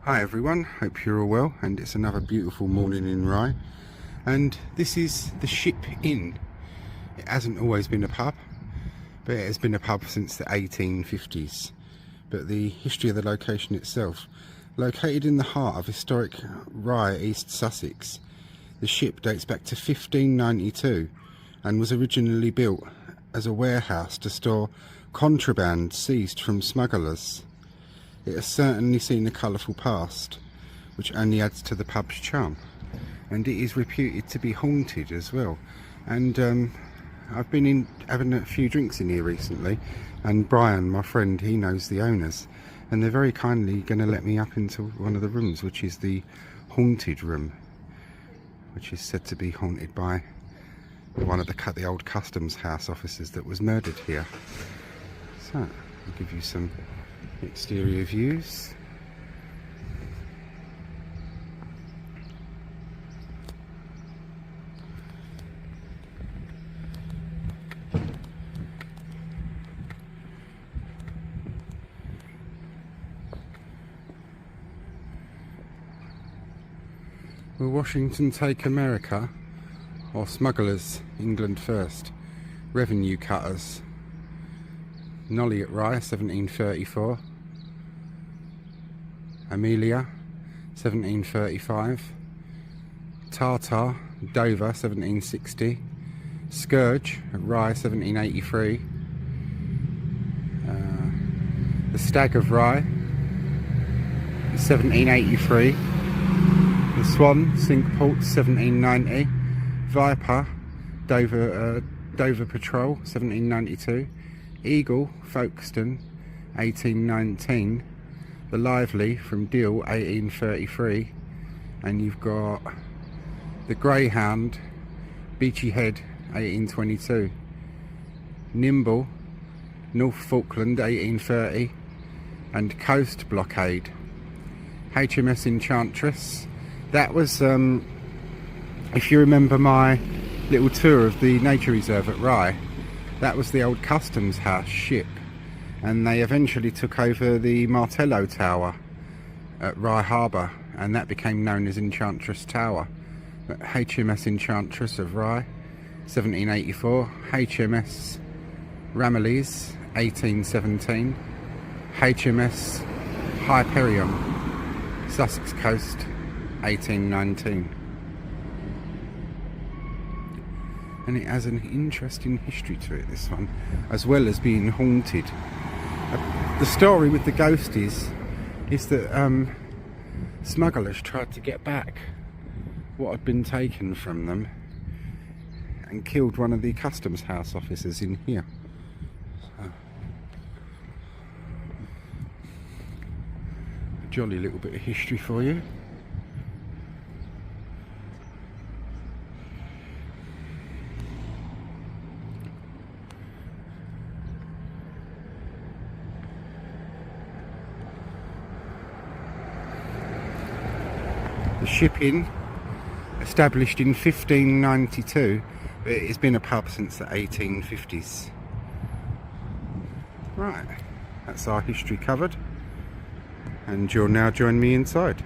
Hi everyone, hope you're all well, and it's another beautiful morning in Rye, and this is the Shipp Inn. It hasn't always been a pub, but it has been a pub since the 1850s. But the history of the location itself, located in the heart of historic Rye, East Sussex, the Shipp dates back to 1592 and was originally built as a warehouse to store contraband seized from smugglers. It has certainly seen a colourful past, which only adds to the pub's charm, and it is reputed to be haunted as well. And I've been in having a few drinks in here recently, and Brian, my friend, he knows the owners, and they're very kindly going to let me up into one of the rooms, which is the haunted room, which is said to be haunted by one of the old customs house officers that was murdered here. So I'll give you some exterior views. Will Washington take America, or smugglers England first? Revenue cutters. Nolly at Rye, 1734. Amelia, 1735. Tartar, Dover, 1760. Scourge at Rye, 1783. The Stag of Rye, 1783. The Swan, Cinqueport, 1790. Viper, Dover Patrol, 1792. Eagle, Folkestone, 1819. The Lively from Deal, 1833. And you've got the Greyhound, Beachy Head, 1822. Nimble, North Falkland, 1830. And Coast Blockade. HMS Enchantress. That was, if you remember my little tour of the nature reserve at Rye, that was the old customs house ship, and they eventually took over the Martello Tower at Rye Harbour, and that became known as Enchantress Tower. But HMS Enchantress of Rye, 1784. HMS Ramillies, 1817. HMS Hyperion, Sussex Coast, 1819. And it has an interesting history to it, this one, as well as being haunted. The story with the ghost is that smugglers tried to get back what had been taken from them and killed one of the customs house officers in here. So, a jolly little bit of history for you. The Shipp Inn, established in 1592, but it's been a pub since the 1850s. Right, that's our history covered, and you'll now join me inside.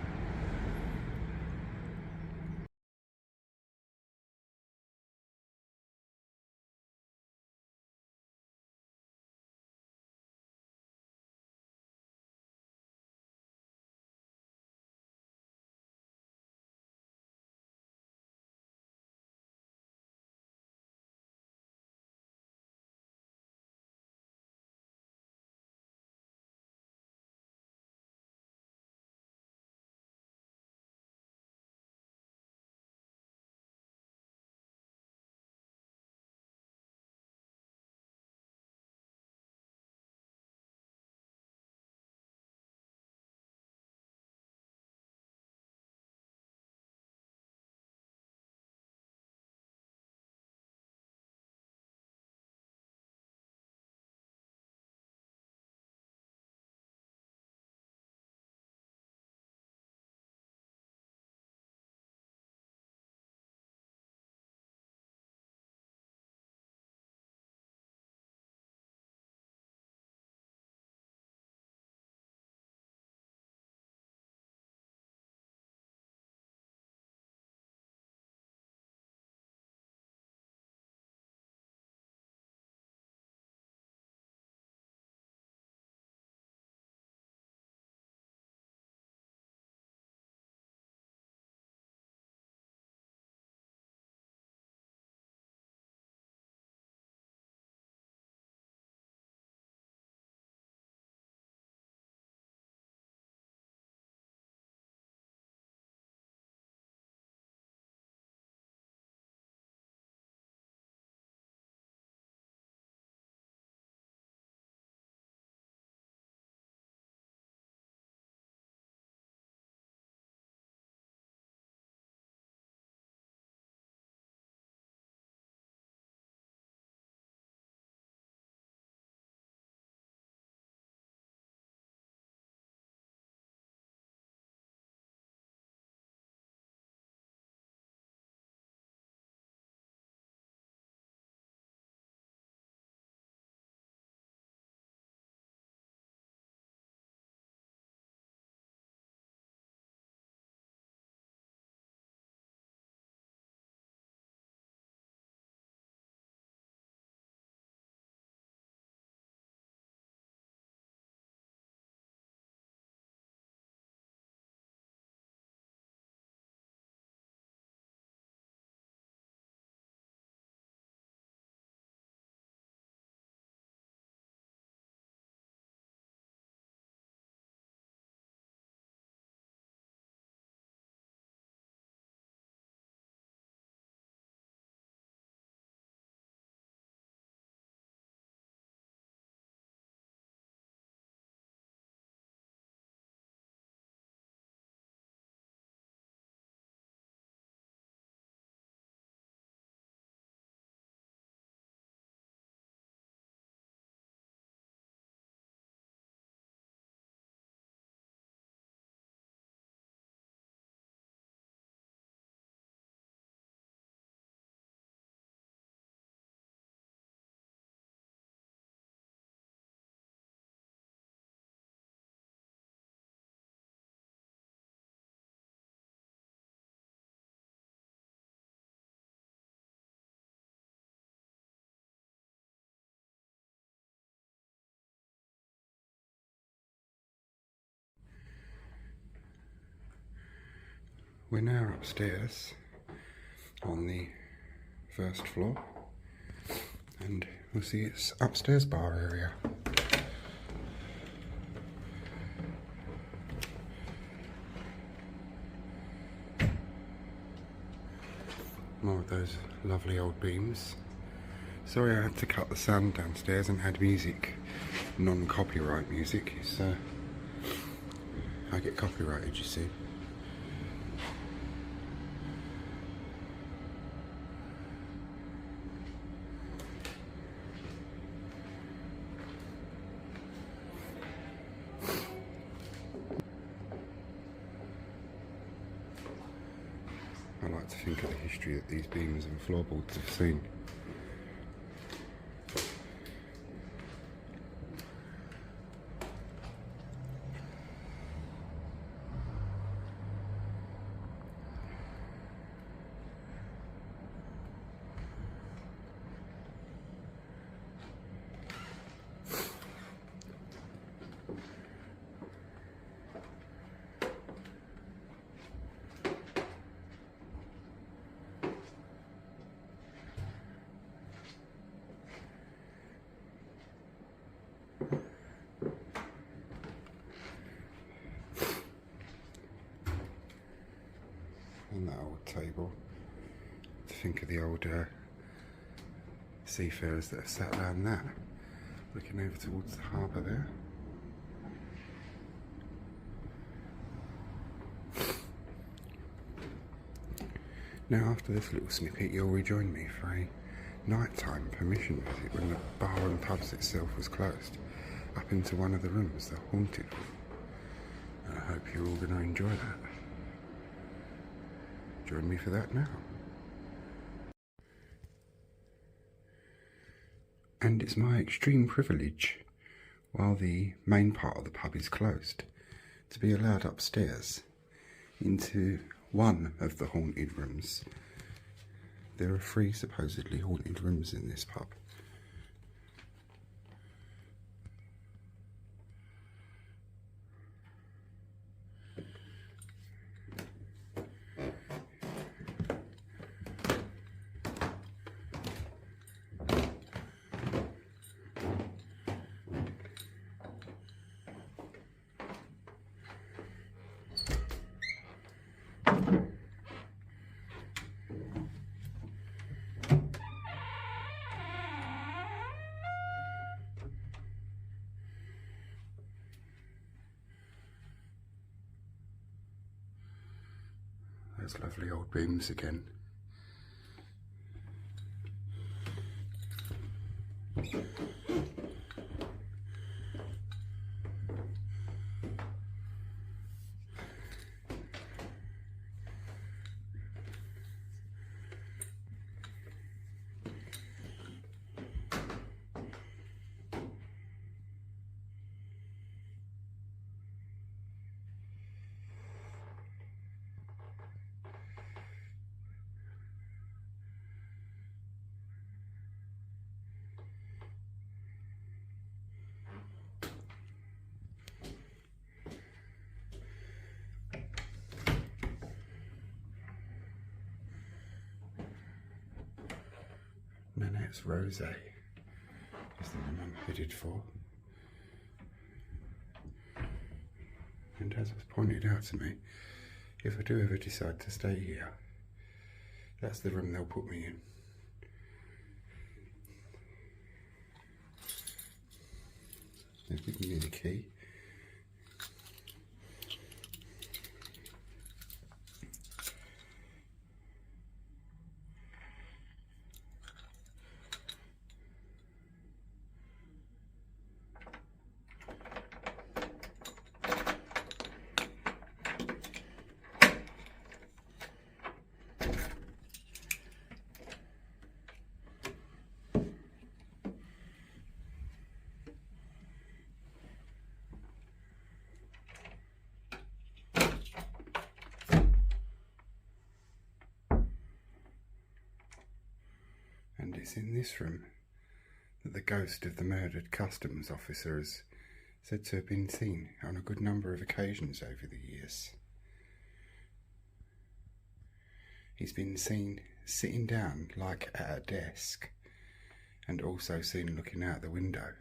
We're now upstairs on the first floor, and we'll see its upstairs bar area. More of those lovely old beams. Sorry I had to cut the sound downstairs and had music, non-copyright music. I get copyrighted, you see. I like to think of the history that these beams and floorboards have seen. And that old table. To think of the old seafarers that have sat around that, looking over towards the harbour there. Now after this little snippet, you'll rejoin me for a nighttime permission visit when the bar and pubs itself was closed, up into one of the rooms, the haunted room. And I hope you're all going to enjoy that. Join me for that now. And it's my extreme privilege, while the main part of the pub is closed, to be allowed upstairs into one of the haunted rooms. There are 3 supposedly haunted rooms in this pub. Those lovely old beams again. Nanette's Rose is the one I'm headed for. And as was pointed out to me, if I do ever decide to stay here, that's the room they'll put me in. They've given me the key. And it's in this room that the ghost of the murdered customs officer is said to have been seen on a good number of occasions over the years. He's been seen sitting down like at a desk, and also seen looking out the window.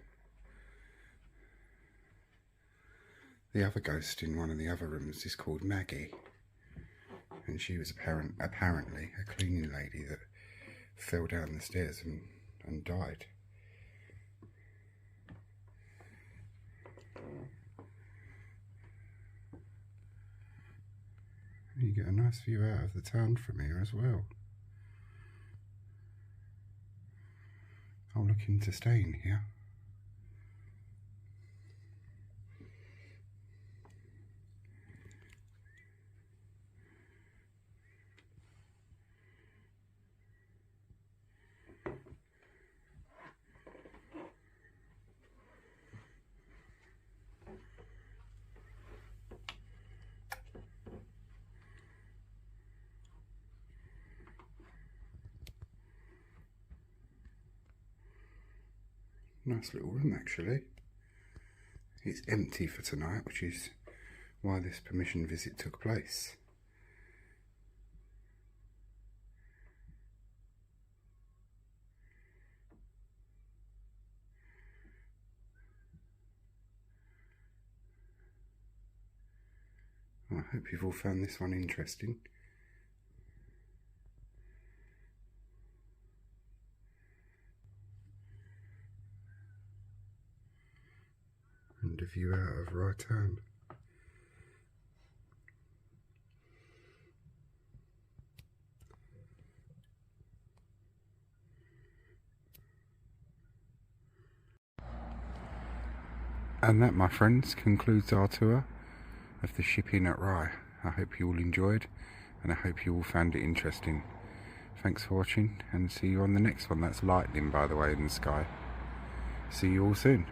The other ghost in one of the other rooms is called Maggie, and she was apparently a cleaning lady that fell down the stairs and died. You get a nice view out of the town from here as well. I'm looking to stay in here. Nice little room actually. It's empty for tonight, which is why this permission visit took place. I hope you've all found this one interesting. And a view out of Rye Town. And that, my friends, concludes our tour of the Shipp Inn at Rye. I hope you all enjoyed, and I hope you all found it interesting. Thanks for watching, and see you on the next one. That's lightning, by the way, in the sky. See you all soon.